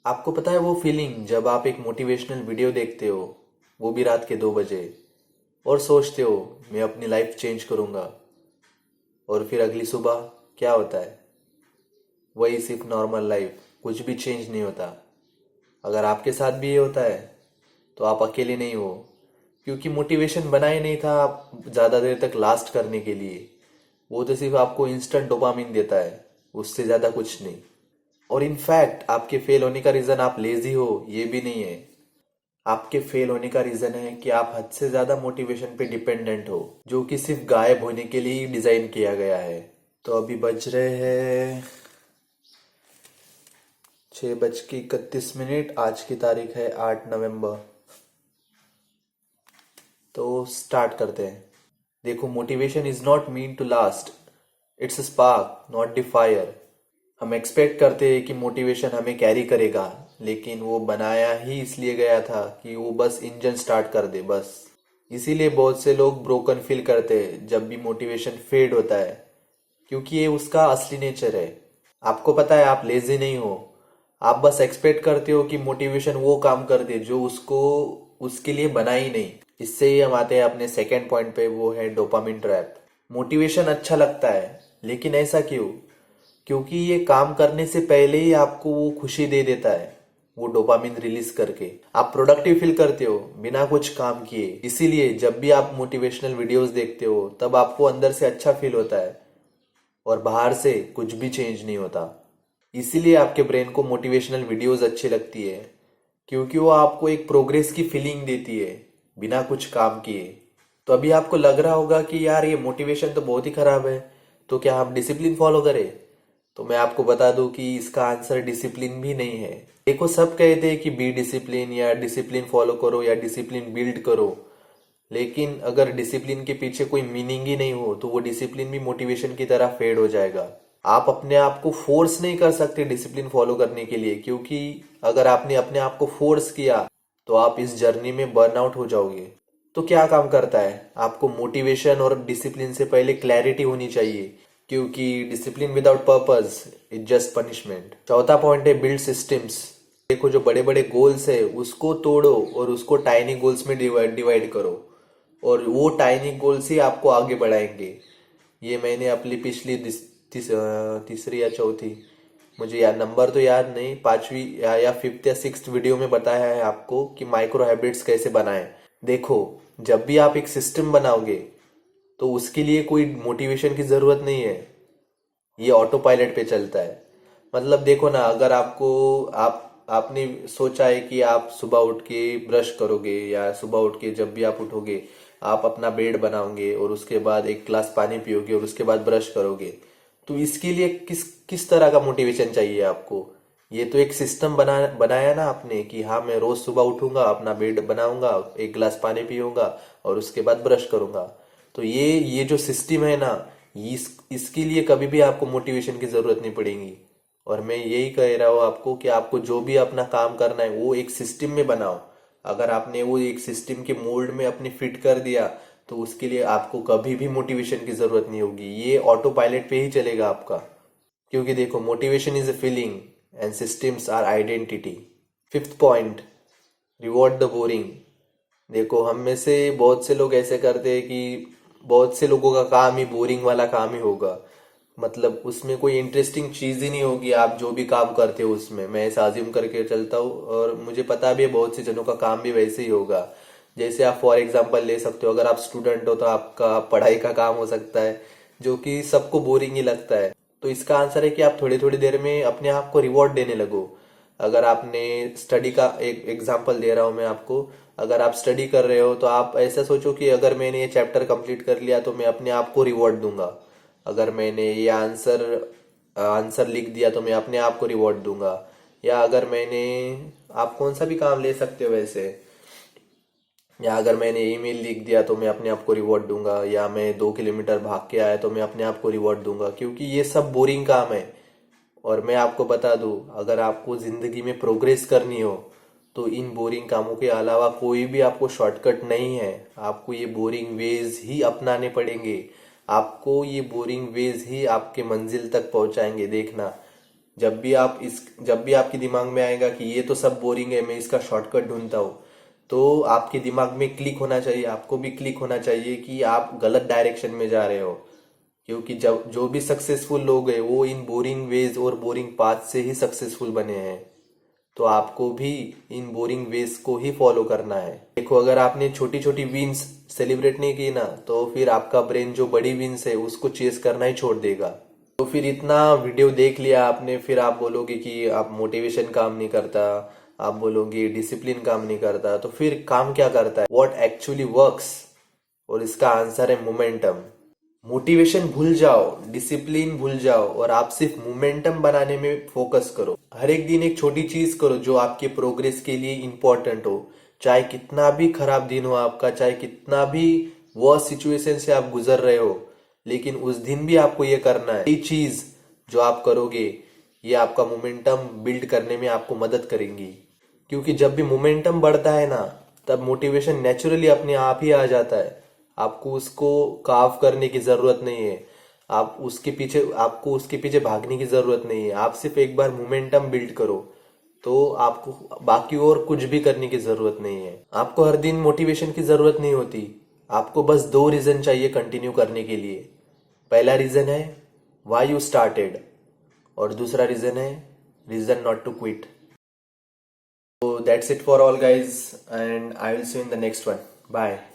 आपको पता है वो फीलिंग जब आप एक मोटिवेशनल वीडियो देखते हो, वो भी रात के 2 बजे, और सोचते हो मैं अपनी लाइफ चेंज करूंगा, और फिर अगली सुबह क्या होता है? वही सिर्फ नॉर्मल लाइफ, कुछ भी चेंज नहीं होता। अगर आपके साथ भी ये होता है तो आप अकेले नहीं हो, क्योंकि मोटिवेशन बना ही नहीं था आप ज़्यादा देर तक लास्ट करने के लिए। वो तो सिर्फ आपको इंस्टेंट डोपामिन देता है, उससे ज़्यादा कुछ नहीं। और इनफैक्ट आपके फेल होने का रीज़न आप लेजी हो ये भी नहीं है। आपके फेल होने का रीज़न है कि आप हद से ज़्यादा मोटिवेशन पे डिपेंडेंट हो, जो कि सिर्फ गायब होने के लिए ही डिज़ाइन किया गया है। तो अभी बज रहे हैं 6:31। आज की तारीख है 8 नवंबर। तो स्टार्ट करते हैं। देखो, motivation is not mean to last, it's a spark not the fire. हम एक्सपेक्ट करते हैं कि मोटिवेशन हमें कैरी करेगा, लेकिन वो बनाया ही इसलिए गया था कि वो बस इंजन स्टार्ट कर दे, बस। इसीलिए बहुत से लोग ब्रोकन फील करते हैं जब भी मोटिवेशन फेड होता है, क्योंकि ये उसका असली नेचर है। आपको पता है आप लेजी नहीं हो, आप बस एक्सपेक्ट करते हो कि मोटिवेशन वो काम कर दे जो उसको उसके लिए बना ही नहीं। इससे ही हम आते हैं अपने सेकेंड पॉइंट पे, वो है डोपामिन ट्रैप। मोटिवेशन अच्छा लगता है, लेकिन ऐसा क्यों? क्योंकि ये काम करने से पहले ही आपको वो खुशी दे देता है, वो डोपामिन रिलीज करके आप प्रोडक्टिव फील करते हो बिना कुछ काम किए। इसीलिए जब भी आप मोटिवेशनल वीडियोस देखते हो तब आपको अंदर से अच्छा फील होता है, और बाहर से कुछ भी चेंज नहीं होता। इसीलिए आपके ब्रेन को मोटिवेशनल वीडियोस अच्छी लगती है, क्योंकि वो आपको एक प्रोग्रेस की फीलिंग देती है बिना कुछ काम किए। तो अभी आपको लग रहा होगा कि यार ये मोटिवेशन तो बहुत ही खराब है, तो क्या हम डिसिप्लिन फॉलो करें? तो मैं आपको बता दूं कि इसका आंसर डिसिप्लिन भी नहीं है। देखो, सब कहते हैं कि बी डिसिप्लिन, या डिसिप्लिन फॉलो करो, या डिसिप्लिन बिल्ड करो। लेकिन अगर डिसिप्लिन के पीछे कोई मीनिंग ही नहीं हो तो वो डिसिप्लिन भी मोटिवेशन की तरह फेड हो जाएगा। आप अपने आप को फोर्स नहीं कर सकते डिसिप्लिन फॉलो करने के लिए, क्योंकि अगर आपने अपने आप को फोर्स किया तो आप इस जर्नी में बर्नआउट हो जाओगे। तो क्या काम करता है? आपको मोटिवेशन और डिसिप्लिन से पहले क्लैरिटी होनी चाहिए, क्योंकि discipline without purpose is just punishment. चौथा पॉइंट है बिल्ड सिस्टम्स। देखो, जो बड़े बड़े गोल्स है उसको तोड़ो और उसको टाइनी गोल्स में डिवाइड डिवाइड करो, और वो टाइनी गोल्स ही आपको आगे बढ़ाएंगे। ये मैंने अपनी पिछली तीसरी या चौथी, मुझे यार नंबर तो याद नहीं, पांचवी या फिफ्थ या सिक्स्थ वीडियो में बताया है आपको कि माइक्रो हैबिट्स कैसे बनाएं। देखो, जब भी आप एक सिस्टम बनाओगे तो उसके लिए कोई मोटिवेशन की जरूरत नहीं है, ये ऑटो पायलट पे चलता है। मतलब देखो ना, अगर आपने सोचा है कि आप सुबह उठ के ब्रश करोगे, या सुबह उठ के जब भी आप उठोगे आप अपना बेड बनाओगे, और उसके बाद एक ग्लास पानी पियोगे, और उसके बाद ब्रश करोगे, तो इसके लिए किस किस तरह का मोटिवेशन चाहिए आपको? ये तो एक सिस्टम बनाया ना आपने कि हाँ मैं रोज सुबह उठूंगा, अपना बेड बनाऊंगा, एक गिलास पानी पीऊंगा, और उसके बाद ब्रश करूंगा। तो ये जो सिस्टम है ना, इसके लिए कभी भी आपको मोटिवेशन की जरूरत नहीं पड़ेगी। और मैं यही कह रहा हूँ आपको कि आपको जो भी अपना काम करना है वो एक सिस्टम में बनाओ। अगर आपने वो एक सिस्टम के मोल्ड में अपने फिट कर दिया तो उसके लिए आपको कभी भी मोटिवेशन की जरूरत नहीं होगी, ये ऑटो पायलट पे ही चलेगा आपका। क्योंकि देखो, motivation is a feeling and systems are identity. Fifth point, reward the boring. देखो, हम में से बहुत से लोग ऐसे करते हैं कि बहुत से लोगों का काम ही बोरिंग वाला काम ही होगा। मतलब उसमें कोई इंटरेस्टिंग चीज ही नहीं होगी, आप जो भी काम करते हो उसमें, मैं ऐसा अज्यूम करके चलता हूँ, और मुझे पता भी है बहुत से जनों का काम भी वैसे ही होगा। जैसे आप फॉर एग्जांपल ले सकते हो, अगर आप स्टूडेंट हो तो आपका पढ़ाई का काम हो सकता है, जो कि सबको बोरिंग ही लगता है। तो इसका आंसर है कि आप थोड़ी थोड़ी देर में अपने आप को रिवॉर्ड देने लगो। अगर आपने स्टडी का एक एग्जांपल दे रहा हूं मैं आपको, अगर आप स्टडी कर रहे हो तो आप ऐसा सोचो कि अगर मैंने ये चैप्टर कंप्लीट कर लिया तो मैं अपने आप को रिवॉर्ड दूंगा। अगर मैंने ये आंसर आंसर लिख दिया तो मैं अपने आप को रिवॉर्ड दूंगा। या अगर मैंने, आप कौन सा भी काम ले सकते हो वैसे, या अगर मैंने ईमेल लिख दिया तो मैं अपने आप को रिवॉर्ड दूंगा, या मैं 2 किलोमीटर भाग के आया तो मैं अपने आप को रिवॉर्ड दूंगा, क्योंकि ये सब बोरिंग काम है। और मैं आपको बता दूं, अगर आपको जिंदगी में प्रोग्रेस करनी हो तो इन बोरिंग कामों के अलावा कोई भी आपको शॉर्टकट नहीं है। आपको ये बोरिंग वेज ही अपनाने पड़ेंगे, आपको ये बोरिंग वेज ही आपके मंजिल तक पहुंचाएंगे, देखना। जब भी आपके दिमाग में आएगा कि ये तो सब बोरिंग है, मैं इसका शॉर्टकट ढूंढता हूँ, तो आपके दिमाग में क्लिक होना चाहिए, आपको भी क्लिक होना चाहिए कि आप गलत डायरेक्शन में जा रहे हो। क्योंकि जब जो भी सक्सेसफुल लोग हैं वो इन बोरिंग वेज और बोरिंग पाथ से ही सक्सेसफुल बने हैं। तो आपको भी इन बोरिंग वेज को ही फॉलो करना है। देखो, अगर आपने छोटी छोटी विंस सेलिब्रेट नहीं की ना, तो फिर आपका ब्रेन जो बड़ी विंस है उसको चेस करना ही छोड़ देगा। तो फिर इतना वीडियो देख लिया आपने, फिर आप बोलोगे कि आप मोटिवेशन काम नहीं करता, आप बोलोगे डिसिप्लिन काम नहीं करता, तो फिर काम क्या करता है? What actually works? और इसका आंसर है मोमेंटम। मोटिवेशन भूल जाओ, डिसिप्लिन भूल जाओ और आप सिर्फ मोमेंटम बनाने में फोकस करो। हर एक दिन एक छोटी चीज करो जो आपके प्रोग्रेस के लिए इंपॉर्टेंट हो। चाहे कितना भी खराब दिन हो आपका, चाहे कितना भी वर्स्ट सिचुएशन से आप गुजर रहे हो, लेकिन उस दिन भी आपको ये करना है। ये चीज जो आप करोगे, ये आपका मोमेंटम बिल्ड करने में आपको मदद करेंगी। क्योंकि जब भी मोमेंटम बढ़ता है ना, तब मोटिवेशन नेचुरली अपने आप ही आ जाता है। आपको उसको कार्व करने की जरूरत नहीं है, आपको उसके पीछे भागने की जरूरत नहीं है। आप सिर्फ एक बार मोमेंटम बिल्ड करो, तो आपको बाकी और कुछ भी करने की जरूरत नहीं है। आपको हर दिन मोटिवेशन की जरूरत नहीं होती। आपको बस दो रीजन चाहिए कंटिन्यू करने के लिए। पहला रीजन है वाई यू स्टार्टेड, और दूसरा रीजन है reason not to quit. So that's it for all guys, and I will see you in the next one. Bye.